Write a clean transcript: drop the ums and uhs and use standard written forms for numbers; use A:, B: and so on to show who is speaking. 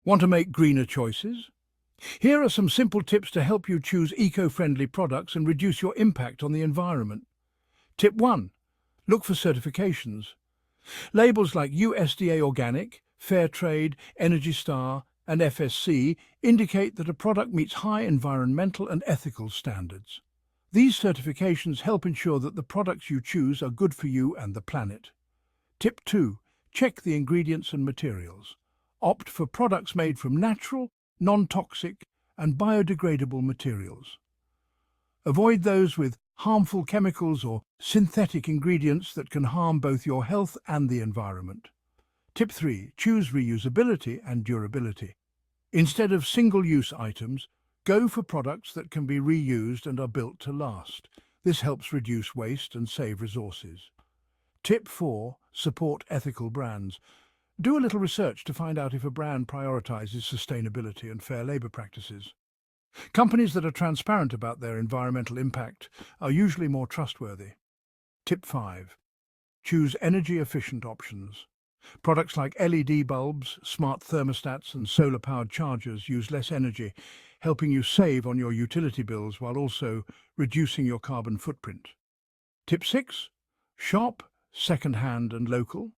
A: Want to make greener choices? Here are some simple tips to help you choose eco-friendly products and reduce your impact on the environment. Tip 1. Look for certifications. Labels like USDA Organic, Fair Trade, Energy Star, and FSC indicate that a product meets high environmental and ethical standards. These certifications help ensure that the products you choose are good for you and the planet. Tip 2. Check the ingredients and materials. Opt for products made from natural, non-toxic, and biodegradable materials. Avoid those with harmful chemicals or synthetic ingredients that can harm both your health and the environment. Tip 3. Choose reusability and durability. Instead of single-use items, go for products that can be reused and are built to last. This helps reduce waste and save resources. Tip 4. Support ethical brands. Do a little research to find out if a brand prioritizes sustainability and fair labor practices. Companies that are transparent about their environmental impact are usually more trustworthy. Tip 5. Choose energy-efficient options. Products like LED bulbs, smart thermostats, and solar-powered chargers use less energy, helping you save on your utility bills while also reducing your carbon footprint. Tip 6. Shop second-hand and local.